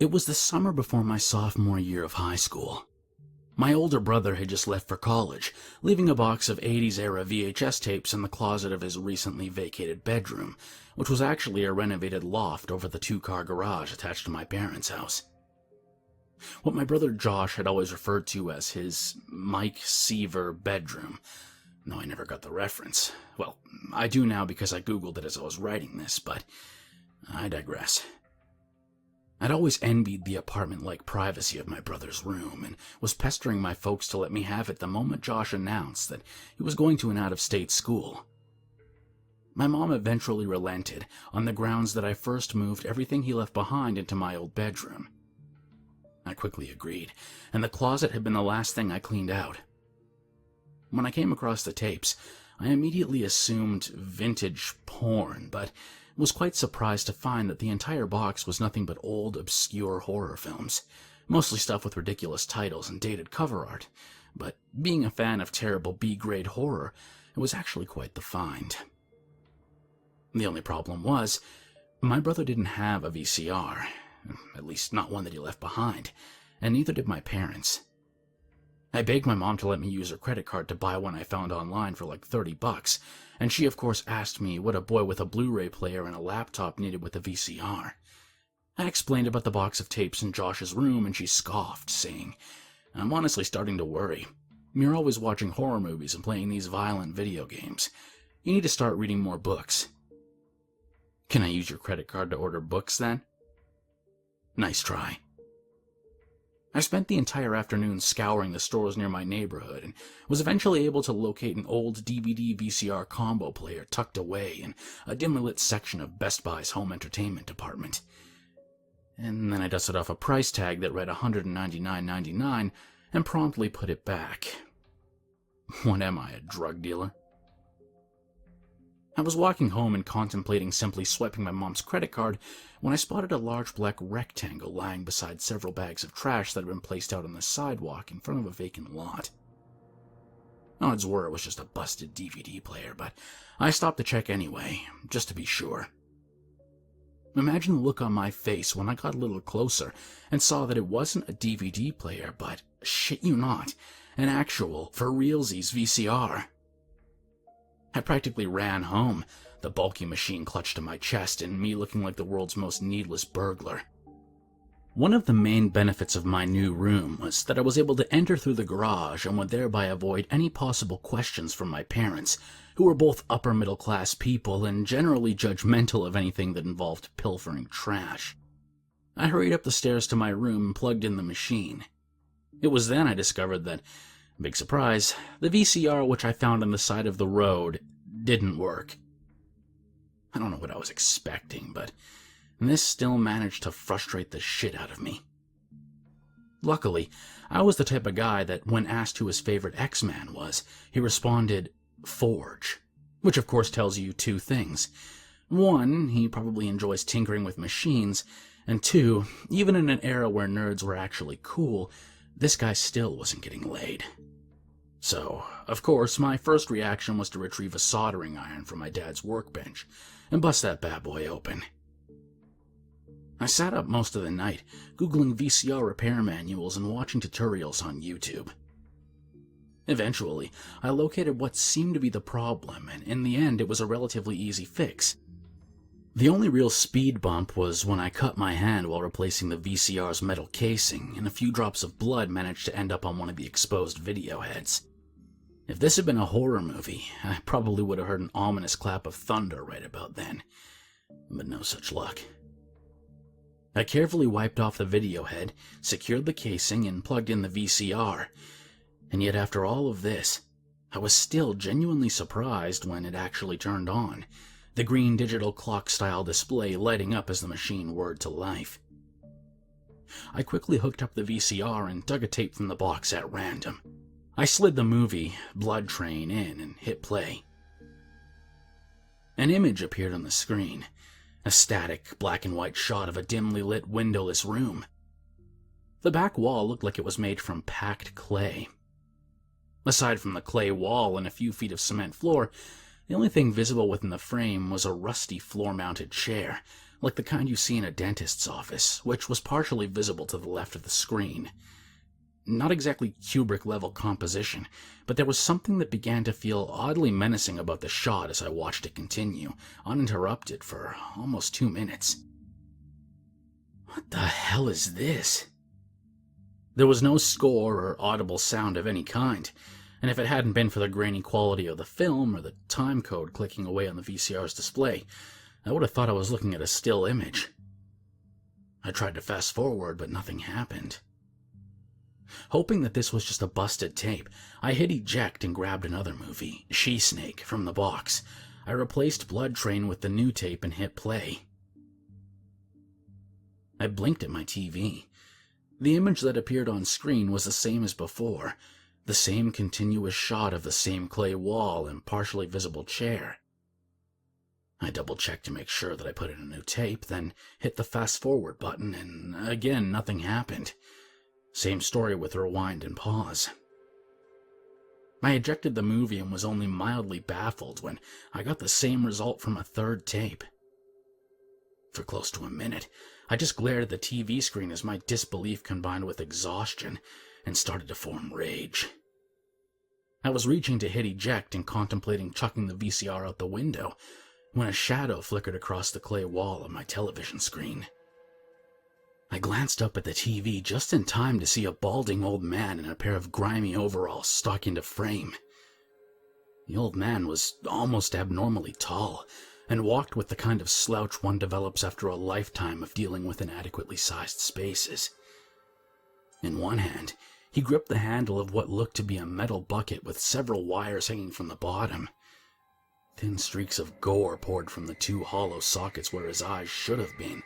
It was the summer before my sophomore year of high school. My older brother had just left for college, leaving a box of 80s-era VHS tapes in the closet of his recently vacated bedroom, which was actually a renovated loft over the two-car garage attached to my parents' house. What my brother Josh had always referred to as his Mike Seaver bedroom. No, I never got the reference. Well, I do now because I googled it as I was writing this, but I digress. I'd always envied the apartment-like privacy of my brother's room and was pestering my folks to let me have it the moment Josh announced that he was going to an out-of-state school. My mom eventually relented on the grounds that I first moved everything he left behind into my old bedroom. I quickly agreed, and the closet had been the last thing I cleaned out. When I came across the tapes, I immediately assumed vintage porn, but was quite surprised to find that the entire box was nothing but old, obscure horror films, mostly stuff with ridiculous titles and dated cover art. But being a fan of terrible B-grade horror, it was actually quite the find. The only problem was, my brother didn't have a VCR, at least not one that he left behind, and neither did my parents. I begged my mom to let me use her credit card to buy one I found online for like $30, and she of course asked me what a boy with a Blu-ray player and a laptop needed with a VCR. I explained about the box of tapes in Josh's room, and she scoffed, saying, "I'm honestly starting to worry. You're always watching horror movies and playing these violent video games. You need to start reading more books." "Can I use your credit card to order books then?" Nice try. I spent the entire afternoon scouring the stores near my neighborhood and was eventually able to locate an old DVD-VCR combo player tucked away in a dimly lit section of Best Buy's home entertainment department. And then I dusted off a price tag that read $199.99 and promptly put it back. What am I, a drug dealer? I was walking home and contemplating simply swiping my mom's credit card when I spotted a large black rectangle lying beside several bags of trash that had been placed out on the sidewalk in front of a vacant lot. Odds were it was just a busted DVD player, but I stopped to check anyway, just to be sure. Imagine the look on my face when I got a little closer and saw that it wasn't a DVD player, but, shit you not, an actual, for realsies VCR. I practically ran home, the bulky machine clutched to my chest and me looking like the world's most needless burglar. One of the main benefits of my new room was that I was able to enter through the garage and would thereby avoid any possible questions from my parents, who were both upper-middle-class people and generally judgmental of anything that involved pilfering trash. I hurried up the stairs to my room and plugged in the machine. It was then I discovered that, big surprise, the VCR which I found on the side of the road didn't work. I don't know what I was expecting, but this still managed to frustrate the shit out of me. Luckily, I was the type of guy that when asked who his favorite X-Man was, he responded, "Forge," which of course tells you two things. One, he probably enjoys tinkering with machines, and two, even in an era where nerds were actually cool, this guy still wasn't getting laid. So, of course, my first reaction was to retrieve a soldering iron from my dad's workbench and bust that bad boy open. I sat up most of the night, Googling VCR repair manuals and watching tutorials on YouTube. Eventually, I located what seemed to be the problem, and in the end it was a relatively easy fix. The only real speed bump was when I cut my hand while replacing the VCR's metal casing, and a few drops of blood managed to end up on one of the exposed video heads. If this had been a horror movie, I probably would have heard an ominous clap of thunder right about then, but no such luck. I carefully wiped off the video head, secured the casing, and plugged in the VCR, and yet after all of this, I was still genuinely surprised when it actually turned on, the green digital clock-style display lighting up as the machine whirred to life. I quickly hooked up the VCR and dug a tape from the box at random. I slid the movie, Blood Train, in and hit play. An image appeared on the screen, a static, black-and-white shot of a dimly lit, windowless room. The back wall looked like it was made from packed clay. Aside from the clay wall and a few feet of cement floor, the only thing visible within the frame was a rusty floor-mounted chair, like the kind you see in a dentist's office, which was partially visible to the left of the screen. Not exactly Kubrick-level composition, but there was something that began to feel oddly menacing about the shot as I watched it continue, uninterrupted, for almost 2 minutes. What the hell is this? There was no score or audible sound of any kind, and if it hadn't been for the grainy quality of the film or the time code clicking away on the VCR's display, I would have thought I was looking at a still image. I tried to fast forward, but nothing happened. Hoping that this was just a busted tape, I hit eject and grabbed another movie, She-Snake, from the box. I replaced Blood Train with the new tape and hit play. I blinked at my TV. The image that appeared on screen was the same as before, the same continuous shot of the same clay wall and partially visible chair. I double-checked to make sure that I put in a new tape, then hit the fast-forward button, and again nothing happened. Same story with rewind and pause. I ejected the movie and was only mildly baffled when I got the same result from a third tape. For close to a minute, I just glared at the TV screen as my disbelief combined with exhaustion and started to form rage. I was reaching to hit eject and contemplating chucking the VCR out the window when a shadow flickered across the clay wall of my television screen. I glanced up at the TV just in time to see a balding old man in a pair of grimy overalls stalk into frame. The old man was almost abnormally tall and walked with the kind of slouch one develops after a lifetime of dealing with inadequately sized spaces. In one hand, he gripped the handle of what looked to be a metal bucket with several wires hanging from the bottom. Thin streaks of gore poured from the 2 hollow sockets where his eyes should have been,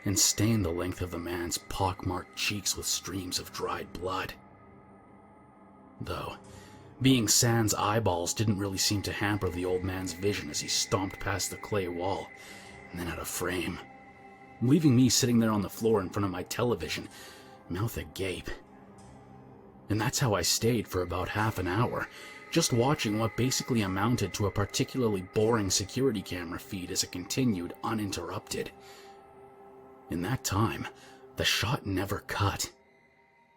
and stained the length of the man's pockmarked cheeks with streams of dried blood. Though, being sans eyeballs didn't really seem to hamper the old man's vision as he stomped past the clay wall and then out of frame, leaving me sitting there on the floor in front of my television, mouth agape. And that's how I stayed for about half an hour, just watching what basically amounted to a particularly boring security camera feed as it continued uninterrupted. In that time, the shot never cut.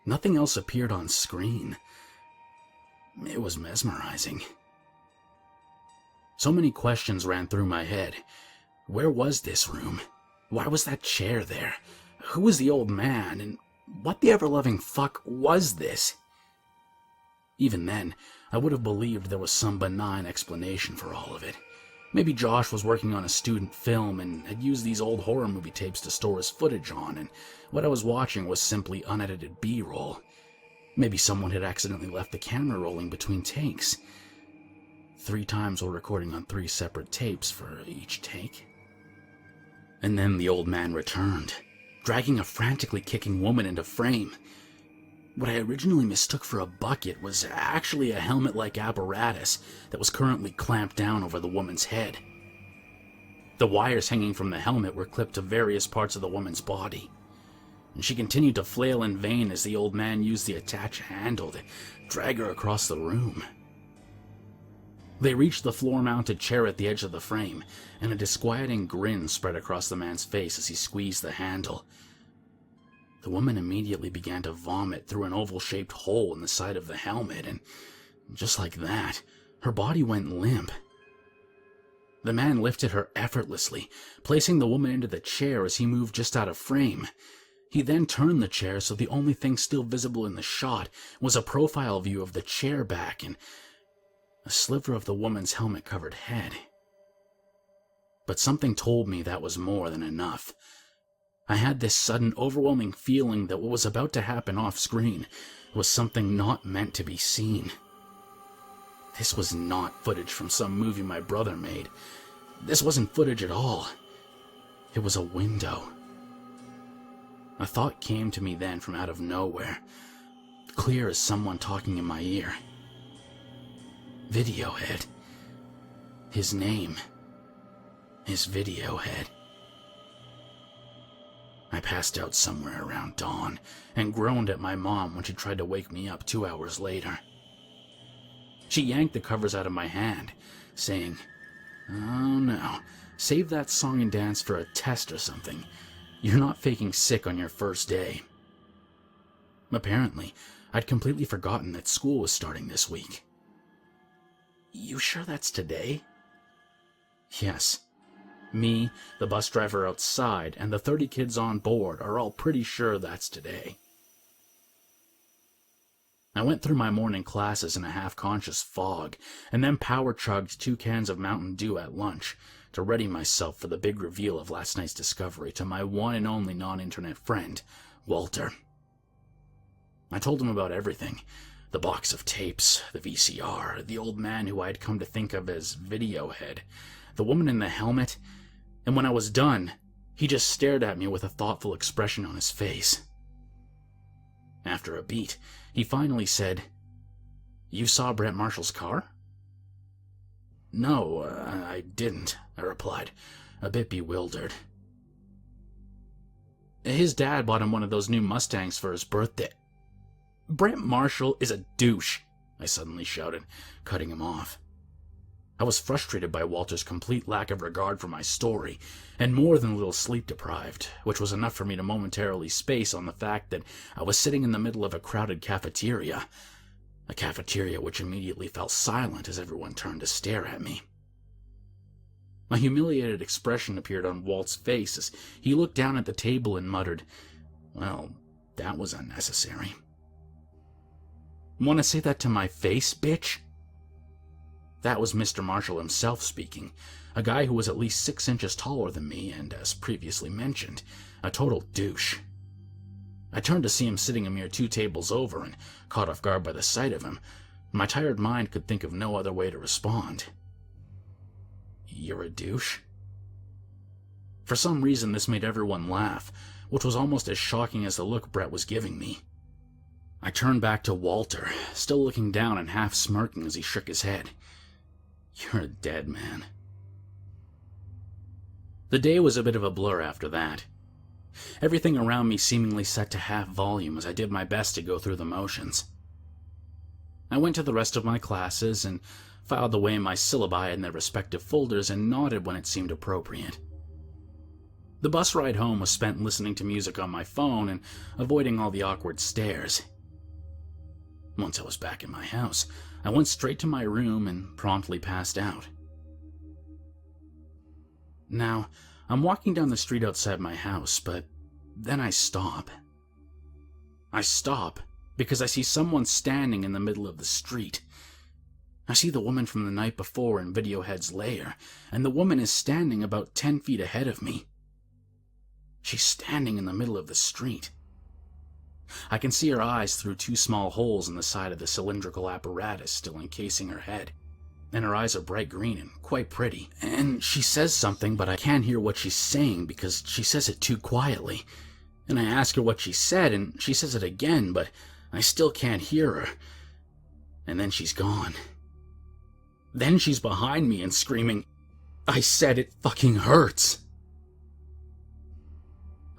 Nothing else appeared on screen. It was mesmerizing. So many questions ran through my head. Where was this room? Why was that chair there? Who was the old man? And what the ever-loving fuck was this? Even then, I would have believed there was some benign explanation for all of it. Maybe Josh was working on a student film and had used these old horror movie tapes to store his footage on, and what I was watching was simply unedited B-roll. Maybe someone had accidentally left the camera rolling between takes. 3 times while recording on 3 separate tapes for each take. And then the old man returned, dragging a frantically kicking woman into frame. What I originally mistook for a bucket was actually a helmet-like apparatus that was currently clamped down over the woman's head. The wires hanging from the helmet were clipped to various parts of the woman's body, and she continued to flail in vain as the old man used the attached handle to drag her across the room. They reached the floor-mounted chair at the edge of the frame, and a disquieting grin spread across the man's face as he squeezed the handle. The woman immediately began to vomit through an oval-shaped hole in the side of the helmet, and just like that, her body went limp. The man lifted her effortlessly, placing the woman into the chair as he moved just out of frame. He then turned the chair so the only thing still visible in the shot was a profile view of the chair back and a sliver of the woman's helmet-covered head. But something told me that was more than enough. I had this sudden, overwhelming feeling that what was about to happen off-screen was something not meant to be seen. This was not footage from some movie my brother made. This wasn't footage at all. It was a window. A thought came to me then from out of nowhere, clear as someone talking in my ear. Videohead. His name is Videohead. I passed out somewhere around dawn and groaned at my mom when she tried to wake me up 2 hours later. She yanked the covers out of my hand, saying, Oh no, save that song and dance for a test or something. You're not faking sick on your first day. Apparently, I'd completely forgotten that school was starting this week. You sure that's today? Yes. Me, the bus driver outside, and the 30 kids on board are all pretty sure that's today. I went through my morning classes in a half-conscious fog, and then power-chugged 2 cans of Mountain Dew at lunch to ready myself for the big reveal of last night's discovery to my one and only non-internet friend, Walter. I told him about everything. The box of tapes, the VCR, the old man who I had come to think of as Videohead, the woman in the helmet, and when I was done, he just stared at me with a thoughtful expression on his face. After a beat, he finally said, "You saw Brent Marshall's car?" "No, I didn't," I replied, a bit bewildered. "His dad bought him one of those new Mustangs for his birthday." "Brent Marshall is a douche," I suddenly shouted, cutting him off. I was frustrated by Walter's complete lack of regard for my story, and more than a little sleep-deprived, which was enough for me to momentarily space on the fact that I was sitting in the middle of a crowded cafeteria, a cafeteria which immediately fell silent as everyone turned to stare at me. A humiliated expression appeared on Walt's face as he looked down at the table and muttered, "Well, that was unnecessary." "Want to say that to my face, bitch?" That was Mr. Marshall himself speaking, a guy who was at least 6 inches taller than me and, as previously mentioned, a total douche. I turned to see him sitting a mere 2 tables over and, caught off guard by the sight of him, my tired mind could think of no other way to respond. "You're a douche?" For some reason this made everyone laugh, which was almost as shocking as the look Brett was giving me. I turned back to Walter, still looking down and half smirking as he shook his head. "You're a dead man." The day was a bit of a blur after that. Everything around me seemingly set to half volume as I did my best to go through the motions. I went to the rest of my classes and filed away my syllabi in their respective folders and nodded when it seemed appropriate. The bus ride home was spent listening to music on my phone and avoiding all the awkward stares. Once I was back in my house, I went straight to my room and promptly passed out. Now, I'm walking down the street outside my house, but then I stop. I stop because I see someone standing in the middle of the street. I see the woman from the night before in Videohead's lair, and the woman is standing about 10 feet ahead of me. She's standing in the middle of the street. I can see her eyes through 2 small holes in the side of the cylindrical apparatus still encasing her head, and her eyes are bright green and quite pretty. And she says something, but I can't hear what she's saying because she says it too quietly. And I ask her what she said, and she says it again, but I still can't hear her. And then she's gone. Then she's behind me and screaming, "I said it fucking hurts!"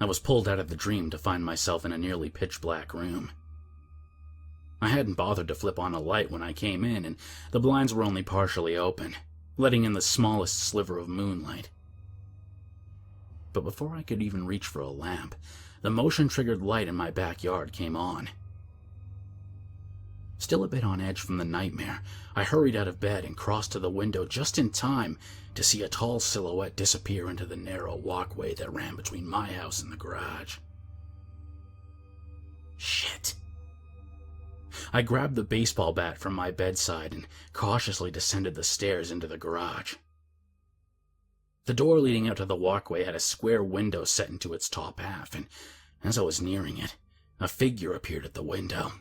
I was pulled out of the dream to find myself in a nearly pitch-black room. I hadn't bothered to flip on a light when I came in, and the blinds were only partially open, letting in the smallest sliver of moonlight. But before I could even reach for a lamp, the motion-triggered light in my backyard came on. Still a bit on edge from the nightmare, I hurried out of bed and crossed to the window just in time to see a tall silhouette disappear into the narrow walkway that ran between my house and the garage. Shit. I grabbed the baseball bat from my bedside and cautiously descended the stairs into the garage. The door leading out to the walkway had a square window set into its top half, and as I was nearing it, a figure appeared at the window.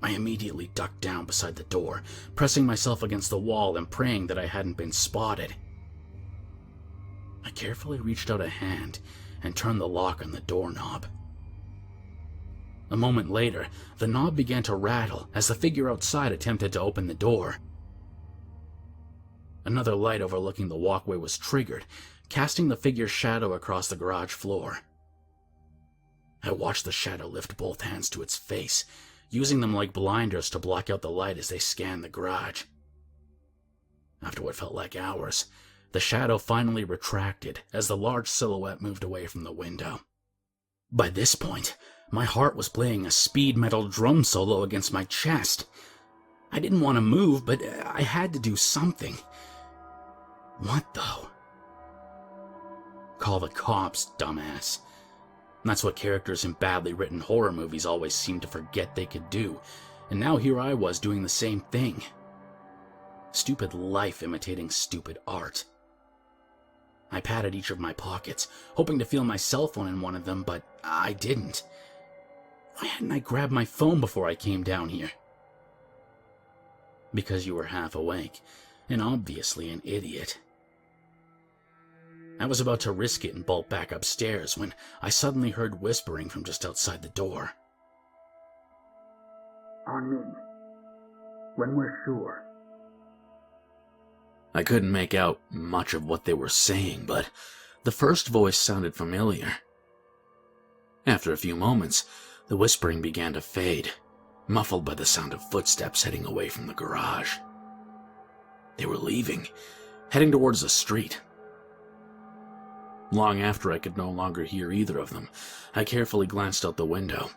I immediately ducked down beside the door, pressing myself against the wall and praying that I hadn't been spotted. I carefully reached out a hand and turned the lock on the doorknob. A moment later, the knob began to rattle as the figure outside attempted to open the door. Another light overlooking the walkway was triggered, casting the figure's shadow across the garage floor. I watched the shadow lift both hands to its face, using them like blinders to block out the light as they scanned the garage. After what felt like hours, the shadow finally retracted as the large silhouette moved away from the window. By this point, my heart was playing a speed metal drum solo against my chest. I didn't want to move, but I had to do something. What, though? Call the cops, dumbass. That's what characters in badly written horror movies always seem to forget they could do, and now here I was doing the same thing. Stupid life imitating stupid art. I patted each of my pockets, hoping to feel my cell phone in one of them, but I didn't. Why hadn't I grabbed my phone before I came down here? Because you were half awake, and obviously an idiot. I was about to risk it and bolt back upstairs when I suddenly heard whispering from just outside the door. On me. When we're sure. I couldn't make out much of what they were saying, but the first voice sounded familiar. After a few moments, the whispering began to fade, muffled by the sound of footsteps heading away from the garage. They were leaving, heading towards the street. Long after I could no longer hear either of them, I carefully glanced out the window.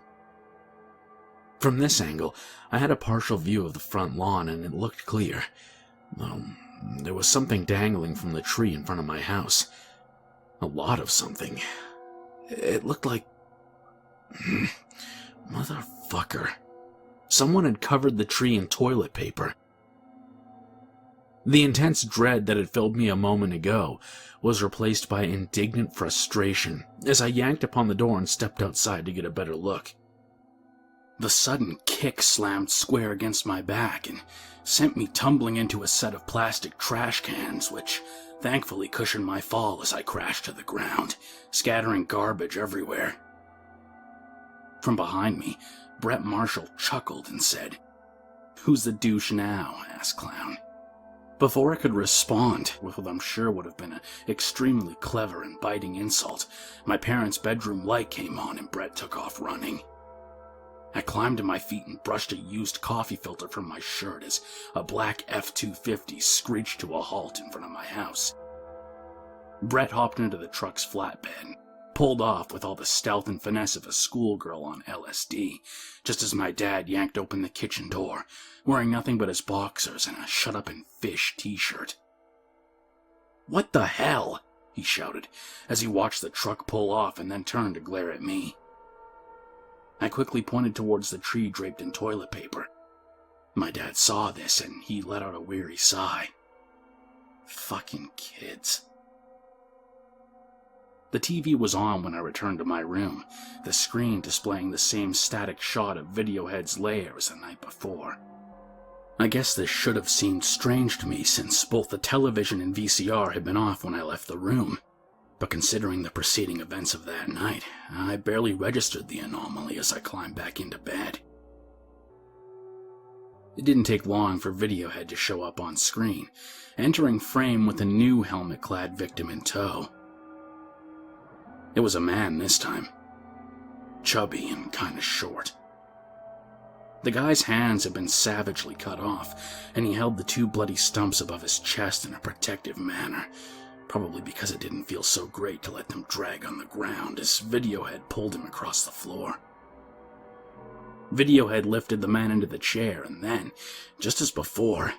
From this angle, I had a partial view of the front lawn and it looked clear, though there was something dangling from the tree in front of my house. A lot of something. It looked like... Motherfucker. Someone had covered the tree in toilet paper. The intense dread that had filled me a moment ago was replaced by indignant frustration as I yanked upon the door and stepped outside to get a better look. The sudden kick slammed square against my back and sent me tumbling into a set of plastic trash cans, which thankfully cushioned my fall as I crashed to the ground, scattering garbage everywhere. From behind me, Brett Marshall chuckled and said, "Who's the douche now, ass clown?" Before I could respond with what I'm sure would have been an extremely clever and biting insult, my parents' bedroom light came on and Brett took off running. I climbed to my feet and brushed a used coffee filter from my shirt as a black F-250 screeched to a halt in front of my house. Brett hopped into the truck's flatbed and pulled off with all the stealth and finesse of a schoolgirl on LSD, just as my dad yanked open the kitchen door, wearing nothing but his boxers and a shut-up-and-fish t-shirt. "What the hell?" he shouted as he watched the truck pull off and then turned to glare at me. I quickly pointed towards the tree draped in toilet paper. My dad saw this and he let out a weary sigh. Fucking kids. The TV was on when I returned to my room, the screen displaying the same static shot of Videohead's lair as the night before. I guess this should have seemed strange to me since both the television and VCR had been off when I left the room. But considering the preceding events of that night, I barely registered the anomaly as I climbed back into bed. It didn't take long for Videohead to show up on screen, entering frame with a new helmet-clad victim in tow. It was a man this time, chubby and kinda short. The guy's hands had been savagely cut off, and he held the two bloody stumps above his chest in a protective manner, probably because it didn't feel so great to let them drag on the ground as Videohead pulled him across the floor. Videohead lifted the man into the chair and then, just as before,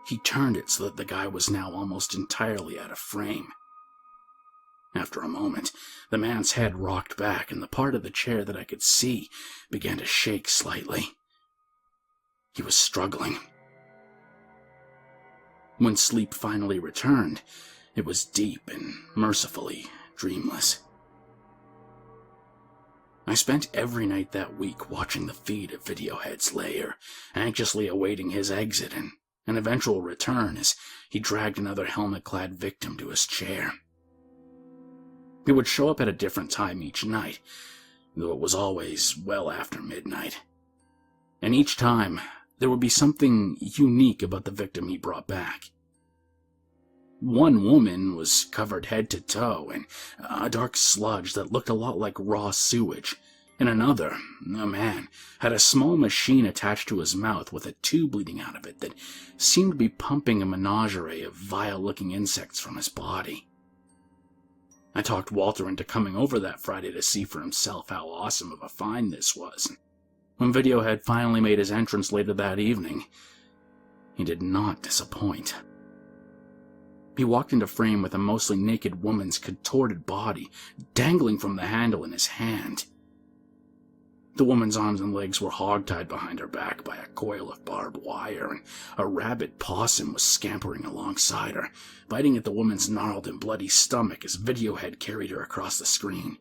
he turned it so that the guy was now almost entirely out of frame. After a moment, the man's head rocked back and the part of the chair that I could see began to shake slightly. He was struggling. When sleep finally returned, it was deep and mercifully dreamless. I spent every night that week watching the feed of Videohead's lair, anxiously awaiting his exit and an eventual return as he dragged another helmet-clad victim to his chair. He would show up at a different time each night, though it was always well after midnight. And each time, there would be something unique about the victim he brought back. One woman was covered head to toe in a dark sludge that looked a lot like raw sewage, In another, a man had a small machine attached to his mouth with a tube leading out of it that seemed to be pumping a menagerie of vile-looking insects from his body. I talked Walter into coming over that Friday to see for himself how awesome of a find this was. When Videohead finally made his entrance later that evening, he did not disappoint. He walked into frame with a mostly naked woman's contorted body dangling from the handle in his hand. The woman's arms and legs were hogtied behind her back by a coil of barbed wire, and a rabid possum was scampering alongside her, biting at the woman's gnarled and bloody stomach as Videohead carried her across the screen.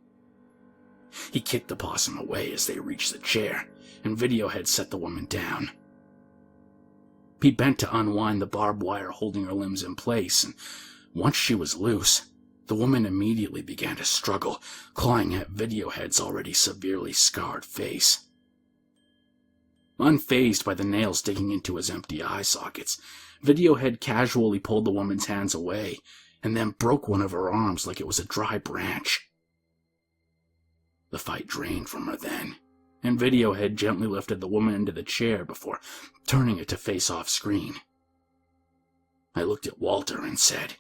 He kicked the possum away as they reached the chair, and Videohead set the woman down. He bent to unwind the barbed wire holding her limbs in place, and once she was loose, the woman immediately began to struggle, clawing at Videohead's already severely scarred face. Unfazed by the nails digging into his empty eye sockets, Videohead casually pulled the woman's hands away, and then broke one of her arms like it was a dry branch. The fight drained from her then, and Videohead gently lifted the woman into the chair before turning it to face off screen. I looked at Walter and said,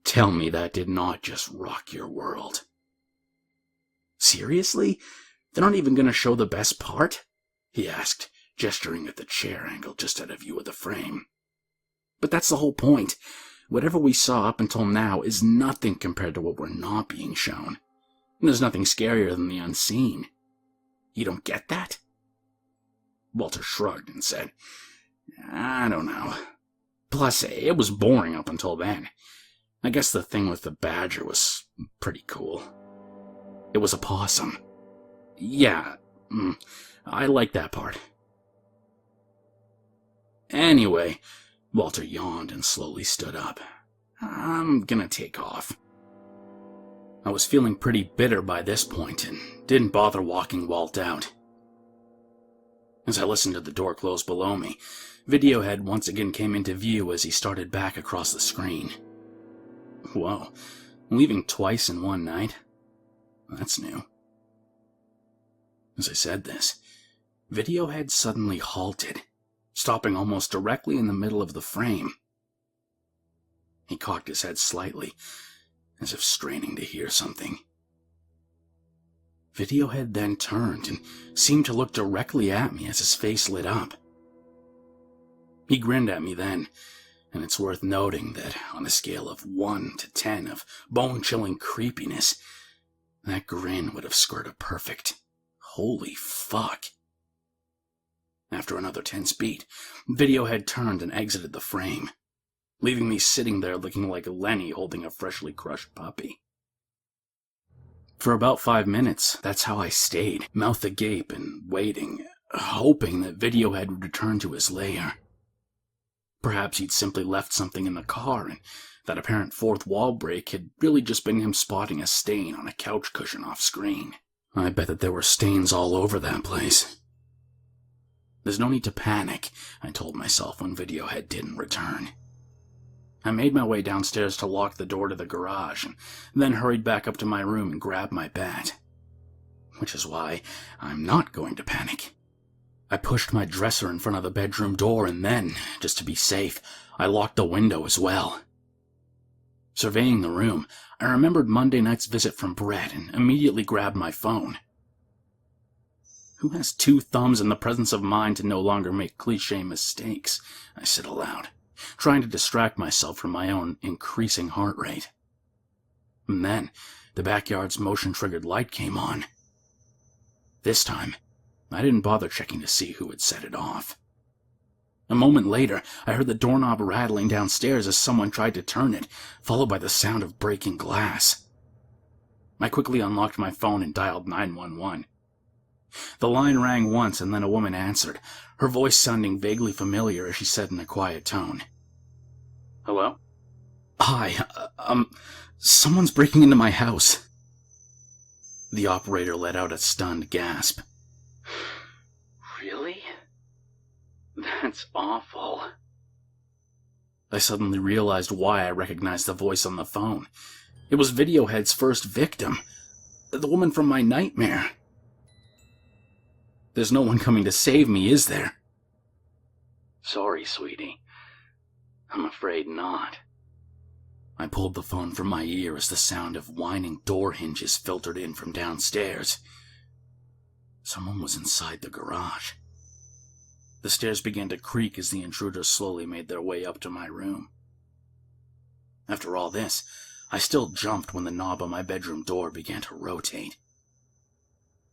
"Tell me that did not just rock your world." "Seriously? They're not even going to show the best part?" he asked, gesturing at the chair angle just out of view of the frame. "But that's the whole point. Whatever we saw up until now is nothing compared to what we're not being shown. And there's nothing scarier than the unseen. You don't get that?" Walter shrugged and said, "I don't know. Plus, it was boring up until then. I guess the thing with the badger was pretty cool. It was a possum. Yeah, I like that part." "Anyway," Walter yawned and slowly stood up, "I'm gonna take off." I was feeling pretty bitter by this point and didn't bother walking Walt out. As I listened to the door close below me, Videohead once again came into view as he started back across the screen. Whoa, leaving twice in one night? That's new. As I said this, Videohead suddenly halted, stopping almost directly in the middle of the frame. He cocked his head slightly, as if straining to hear something. Videohead then turned and seemed to look directly at me as his face lit up. He grinned at me then, and it's worth noting that on a scale of 1 to 10 of bone-chilling creepiness, that grin would have scored a perfect "holy fuck." After another tense beat, Videohead turned and exited the frame, leaving me sitting there looking like Lenny holding a freshly crushed puppy. For about 5 minutes, that's how I stayed, mouth agape and waiting, hoping that Videohead would return to his lair. Perhaps he'd simply left something in the car, and that apparent fourth wall break had really just been him spotting a stain on a couch cushion off screen. I bet that there were stains all over that place. There's no need to panic, I told myself when Videohead didn't return. I made my way downstairs to lock the door to the garage, and then hurried back up to my room and grabbed my bat. Which is why I'm not going to panic. I pushed my dresser in front of the bedroom door, and then, just to be safe, I locked the window as well. Surveying the room, I remembered Monday night's visit from Brett and immediately grabbed my phone. Who has 2 thumbs and the presence of mind to no longer make cliché mistakes? I said aloud, trying to distract myself from my own increasing heart rate. And then, the backyard's motion-triggered light came on. This time, I didn't bother checking to see who had set it off. A moment later, I heard the doorknob rattling downstairs as someone tried to turn it, followed by the sound of breaking glass. I quickly unlocked my phone and dialed 911. The line rang once and then a woman answered, her voice sounding vaguely familiar as she said in a quiet tone, "Hello?" "Hi, someone's breaking into my house." The operator let out a stunned gasp. "Really? That's awful." I suddenly realized why I recognized the voice on the phone. It was Videohead's first victim, the woman from my nightmare. There's no one coming to save me, is there? Sorry, sweetie. I'm afraid not. I pulled the phone from my ear as the sound of whining door hinges filtered in from downstairs. Someone was inside the garage. The stairs began to creak as the intruders slowly made their way up to my room. After all this, I still jumped when the knob on my bedroom door began to rotate.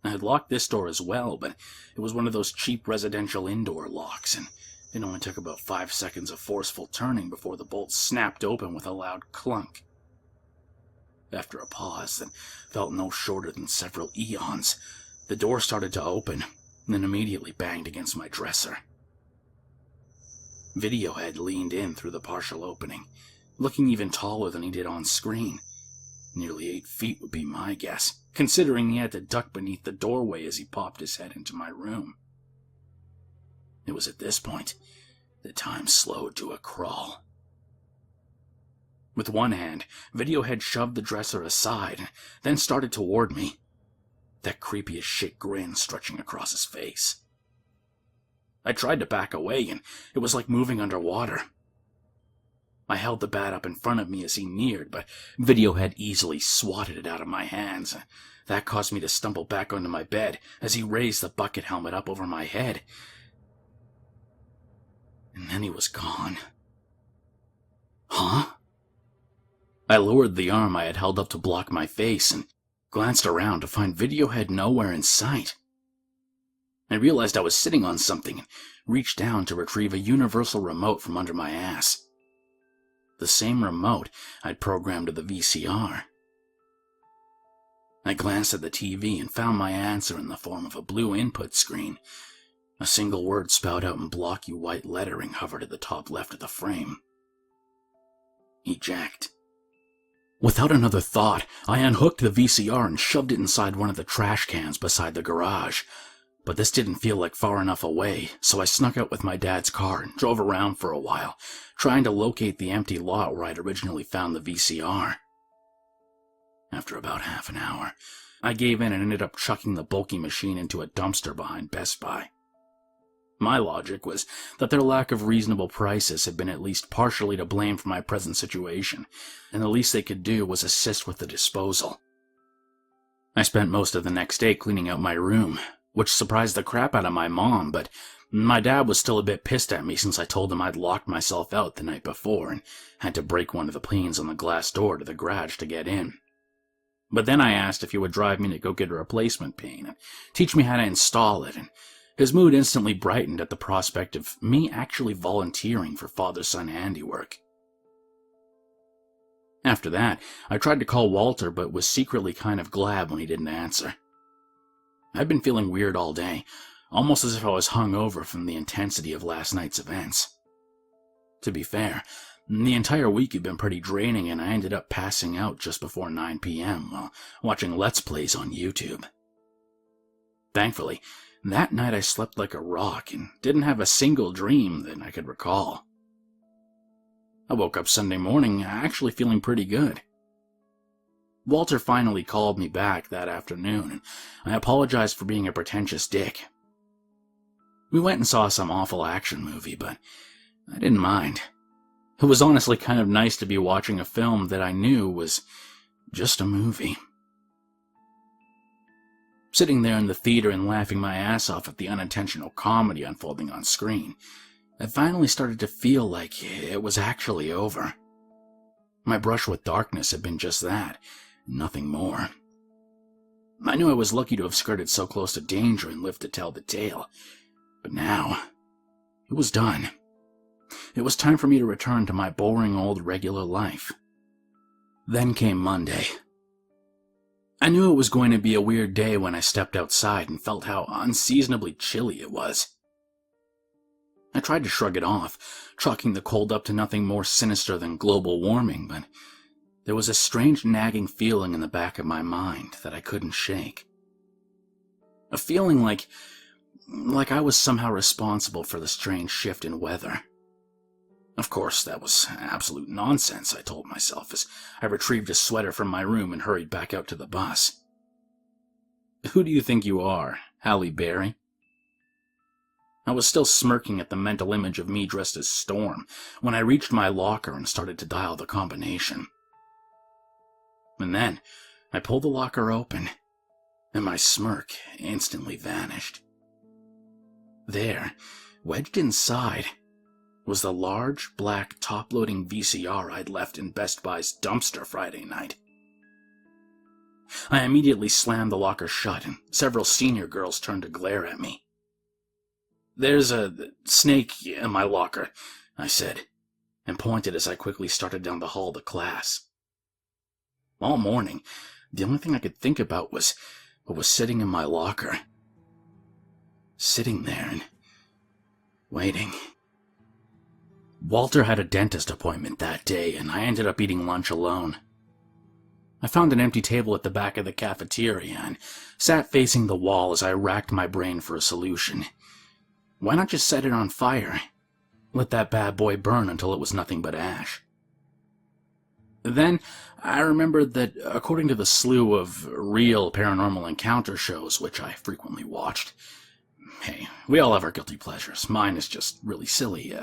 I had locked this door as well, but it was one of those cheap residential indoor locks, and it only took about 5 seconds of forceful turning before the bolt snapped open with a loud clunk. After a pause that felt no shorter than several eons, the door started to open, and then immediately banged against my dresser. Videohead leaned in through the partial opening, looking even taller than he did on screen. Nearly 8 feet would be my guess, considering he had to duck beneath the doorway as he popped his head into my room. It was at this point that time slowed to a crawl. With one hand, Videohead shoved the dresser aside, then started toward me, that creepy as shit grin stretching across his face. I tried to back away, and it was like moving underwater. I held the bat up in front of me as he neared, but Videohead easily swatted it out of my hands. That caused me to stumble back onto my bed as he raised the bucket helmet up over my head. And then he was gone. Huh? I lowered the arm I had held up to block my face and glanced around to find Videohead nowhere in sight. I realized I was sitting on something and reached down to retrieve a universal remote from under my ass. The same remote I'd programmed to the VCR. I glanced at the TV and found my answer in the form of a blue input screen. A single word spelled out in blocky white lettering hovered at the top left of the frame. Eject. Without another thought, I unhooked the VCR and shoved it inside one of the trash cans beside the garage. But this didn't feel like far enough away, so I snuck out with my dad's car and drove around for a while, trying to locate the empty lot where I'd originally found the VCR. After about half an hour, I gave in and ended up chucking the bulky machine into a dumpster behind Best Buy. My logic was that their lack of reasonable prices had been at least partially to blame for my present situation, and the least they could do was assist with the disposal. I spent most of the next day cleaning out my room, which surprised the crap out of my mom, but my dad was still a bit pissed at me since I told him I'd locked myself out the night before and had to break one of the panes on the glass door to the garage to get in. But then I asked if he would drive me to go get a replacement pane and teach me how to install it, and his mood instantly brightened at the prospect of me actually volunteering for father-son handiwork. After that, I tried to call Walter but was secretly kind of glad when he didn't answer. I'd been feeling weird all day, almost as if I was hungover from the intensity of last night's events. To be fair, the entire week had been pretty draining and I ended up passing out just before 9 p.m. while watching Let's Plays on YouTube. Thankfully, that night I slept like a rock and didn't have a single dream that I could recall. I woke up Sunday morning actually feeling pretty good. Walter finally called me back that afternoon, and I apologized for being a pretentious dick. We went and saw some awful action movie, but I didn't mind. It was honestly kind of nice to be watching a film that I knew was just a movie. Sitting there in the theater and laughing my ass off at the unintentional comedy unfolding on screen, I finally started to feel like it was actually over. My brush with darkness had been just that, nothing more. I knew I was lucky to have skirted so close to danger and lived to tell the tale, but now it was done. It was time for me to return to my boring old regular life. Then came Monday. I knew it was going to be a weird day when I stepped outside and felt how unseasonably chilly it was. I tried to shrug it off, chalking the cold up to nothing more sinister than global warming, but there was a strange nagging feeling in the back of my mind that I couldn't shake. A feeling like I was somehow responsible for the strange shift in weather. Of course, that was absolute nonsense, I told myself as I retrieved a sweater from my room and hurried back out to the bus. Who do you think you are, Halle Berry? I was still smirking at the mental image of me dressed as Storm when I reached my locker and started to dial the combination. And then I pulled the locker open, and my smirk instantly vanished. There, wedged inside, was the large, black, top-loading VCR I'd left in Best Buy's dumpster Friday night. I immediately slammed the locker shut, and several senior girls turned to glare at me. "There's a snake in my locker," I said, and pointed as I quickly started down the hall to class. All morning, the only thing I could think about was what was sitting in my locker. Sitting there and waiting. Walter had a dentist appointment that day, and I ended up eating lunch alone. I found an empty table at the back of the cafeteria and sat facing the wall as I racked my brain for a solution. Why not just set it on fire? Let that bad boy burn until it was nothing but ash. Then I remembered that, according to the slew of real paranormal encounter shows which I frequently watched, hey, we all have our guilty pleasures. Mine is just really silly.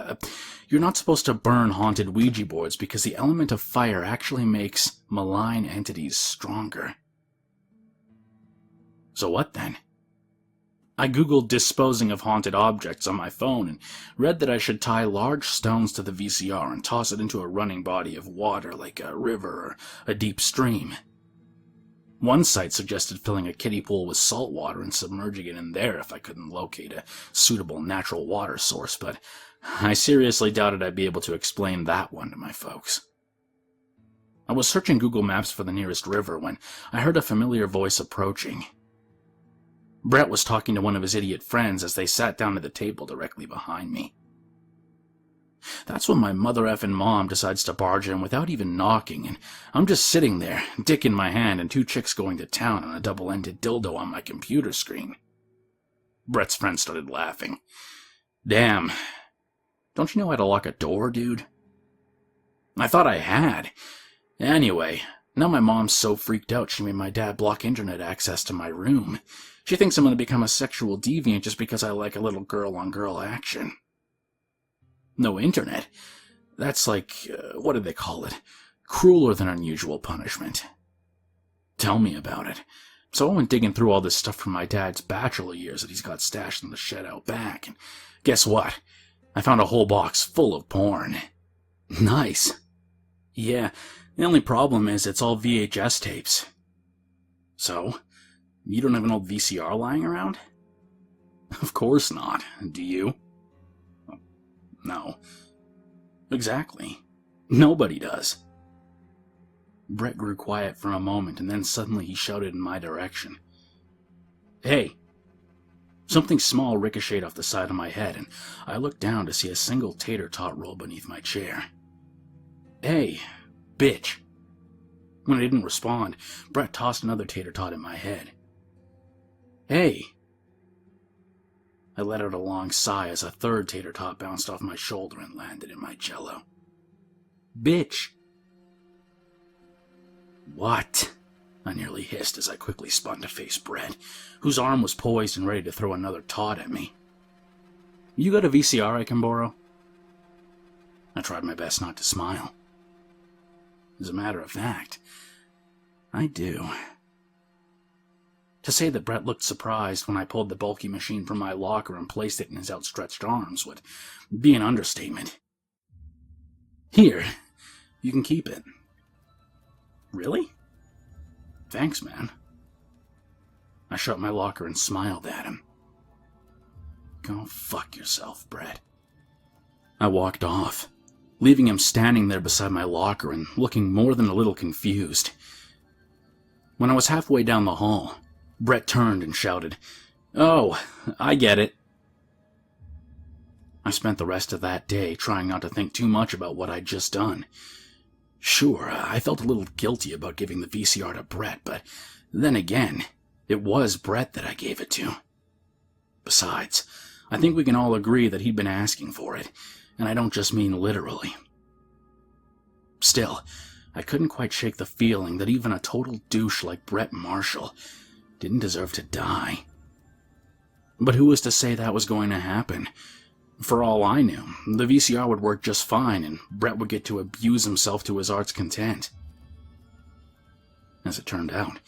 You're not supposed to burn haunted Ouija boards because the element of fire actually makes malign entities stronger. So what then? I googled disposing of haunted objects on my phone and read that I should tie large stones to the VCR and toss it into a running body of water like a river or a deep stream. One site suggested filling a kiddie pool with salt water and submerging it in there if I couldn't locate a suitable natural water source, but I seriously doubted I'd be able to explain that one to my folks. I was searching Google Maps for the nearest river when I heard a familiar voice approaching. Brett was talking to one of his idiot friends as they sat down at the table directly behind me. That's when my mother effing mom decides to barge in without even knocking, and I'm just sitting there, dick in my hand and two chicks going to town on a double-ended dildo on my computer screen. Brett's friend started laughing. "Damn, don't you know how to lock a door, dude?" I thought I had. Anyway, now my mom's so freaked out she made my dad block internet access to my room. She thinks I'm going to become a sexual deviant just because I like a little girl-on-girl action. No internet? That's like, what do they call it? Crueler than unusual punishment. Tell me about it. So I went digging through all this stuff from my dad's bachelor years that he's got stashed in the shed out back, and guess what? I found a whole box full of porn. Nice. Yeah, the only problem is it's all VHS tapes. So, you don't have an old VCR lying around? Of course not. Do you? No. Exactly. Nobody does. Brett grew quiet for a moment, and then suddenly he shouted in my direction. "Hey!" Something small ricocheted off the side of my head, and I looked down to see a single tater tot roll beneath my chair. "Hey, bitch!" When I didn't respond, Brett tossed another tater tot at my head. "Hey!" I let out a long sigh as a third tater tot bounced off my shoulder and landed in my jello. "Bitch!" "What?" I nearly hissed as I quickly spun to face Brett, whose arm was poised and ready to throw another tot at me. "You got a VCR I can borrow?" I tried my best not to smile. As a matter of fact, I do. To say that Brett looked surprised when I pulled the bulky machine from my locker and placed it in his outstretched arms would be an understatement. "Here, you can keep it." "Really? Thanks, man." I shut my locker and smiled at him. "Go fuck yourself, Brett." I walked off, leaving him standing there beside my locker and looking more than a little confused. When I was halfway down the hall, Brett turned and shouted, "Oh, I get it." I spent the rest of that day trying not to think too much about what I'd just done. Sure, I felt a little guilty about giving the VCR to Brett, but then again, it was Brett that I gave it to. Besides, I think we can all agree that he'd been asking for it, and I don't just mean literally. Still, I couldn't quite shake the feeling that even a total douche like Brett Marshall didn't deserve to die. But who was to say that was going to happen? For all I knew, the VCR would work just fine and Brett would get to abuse himself to his heart's content. As it turned out,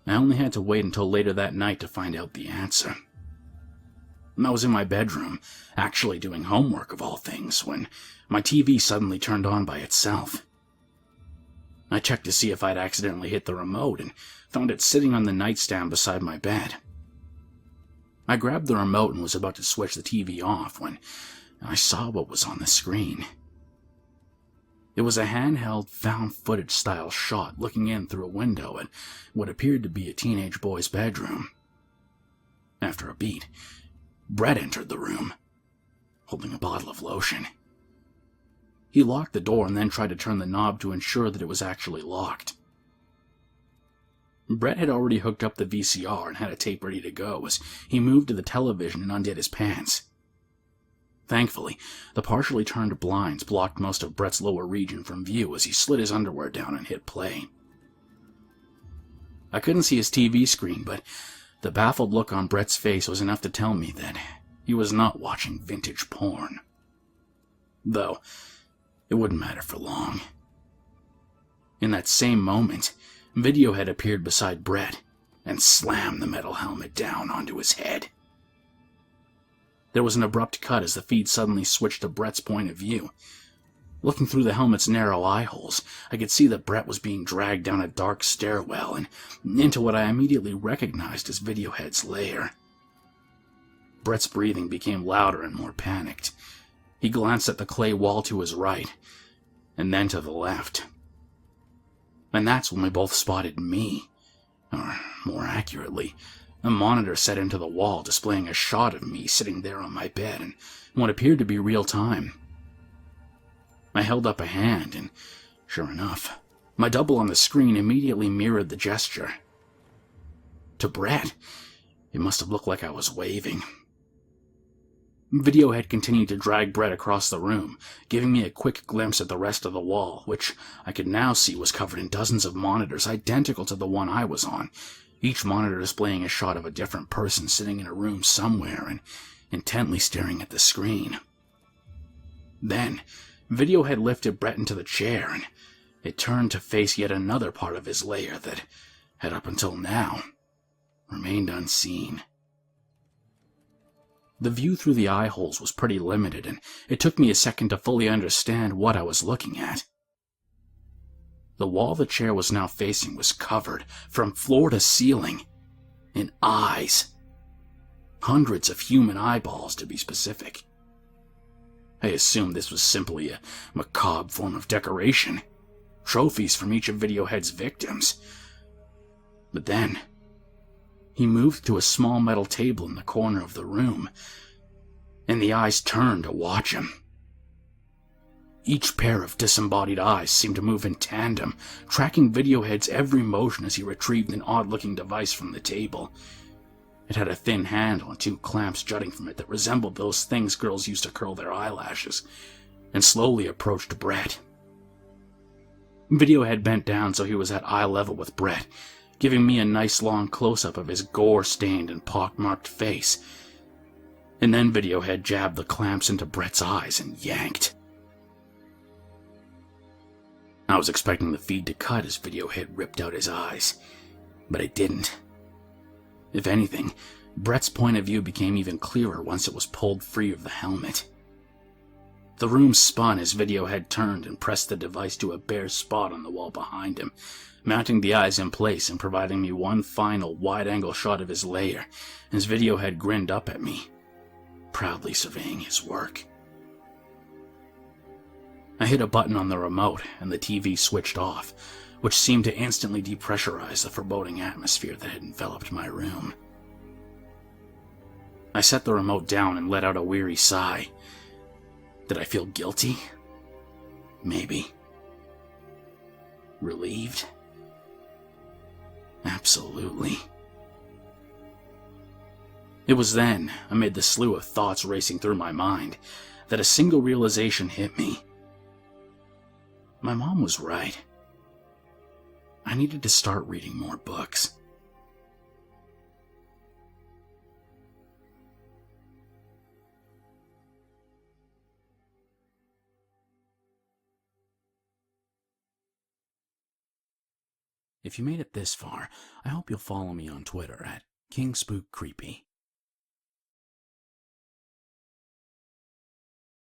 I only had to wait until later that night to find out the answer. I was in my bedroom, actually doing homework of all things, when my TV suddenly turned on by itself. I checked to see if I'd accidentally hit the remote and found it sitting on the nightstand beside my bed. I grabbed the remote and was about to switch the TV off when I saw what was on the screen. It was a handheld, found-footage style shot looking in through a window at what appeared to be a teenage boy's bedroom. After a beat, Brett entered the room, holding a bottle of lotion. He locked the door and then tried to turn the knob to ensure that it was actually locked. Brett had already hooked up the VCR and had a tape ready to go as he moved to the television and undid his pants. Thankfully, the partially turned blinds blocked most of Brett's lower region from view as he slid his underwear down and hit play. I couldn't see his TV screen, but the baffled look on Brett's face was enough to tell me that he was not watching vintage porn. Though, it wouldn't matter for long. In that same moment, Videohead appeared beside Brett and slammed the metal helmet down onto his head. There was an abrupt cut as the feed suddenly switched to Brett's point of view. Looking through the helmet's narrow eye holes, I could see that Brett was being dragged down a dark stairwell and into what I immediately recognized as Videohead's lair. Brett's breathing became louder and more panicked. He glanced at the clay wall to his right, and then to the left. And that's when we both spotted me, or more accurately, a monitor set into the wall displaying a shot of me sitting there on my bed in what appeared to be real time. I held up a hand, and sure enough, my double on the screen immediately mirrored the gesture. To Brett, it must have looked like I was waving. Videohead continued to drag Brett across the room, giving me a quick glimpse at the rest of the wall, which I could now see was covered in dozens of monitors identical to the one I was on, each monitor displaying a shot of a different person sitting in a room somewhere and intently staring at the screen. Then, Videohead lifted Brett into the chair, and it turned to face yet another part of his lair that had up until now remained unseen. The view through the eye holes was pretty limited, and it took me a second to fully understand what I was looking at. The wall the chair was now facing was covered, from floor to ceiling, in eyes. Hundreds of human eyeballs, to be specific. I assumed this was simply a macabre form of decoration, trophies from each of Videohead's victims. But then, he moved to a small metal table in the corner of the room, and the eyes turned to watch him. Each pair of disembodied eyes seemed to move in tandem, tracking Videohead's every motion as he retrieved an odd-looking device from the table. It had a thin handle and two clamps jutting from it that resembled those things girls used to curl their eyelashes, and slowly approached Brett. Videohead bent down so he was at eye level with Brett, giving me a nice long close-up of his gore-stained and pock-marked face. And then Videohead jabbed the clamps into Brett's eyes and yanked. I was expecting the feed to cut as Videohead ripped out his eyes, but it didn't. If anything, Brett's point of view became even clearer once it was pulled free of the helmet. The room spun as Videohead turned and pressed the device to a bare spot on the wall behind him, mounting the eyes in place and providing me one final wide-angle shot of his lair as Videohead grinned up at me, proudly surveying his work. I hit a button on the remote and the TV switched off, which seemed to instantly depressurize the foreboding atmosphere that had enveloped my room. I set the remote down and let out a weary sigh. Did I feel guilty? Maybe. Relieved? Absolutely. It was then, amid the slew of thoughts racing through my mind, that a single realization hit me. My mom was right. I needed to start reading more books. If you made it this far, I hope you'll follow me on Twitter at KingSpookCreepy.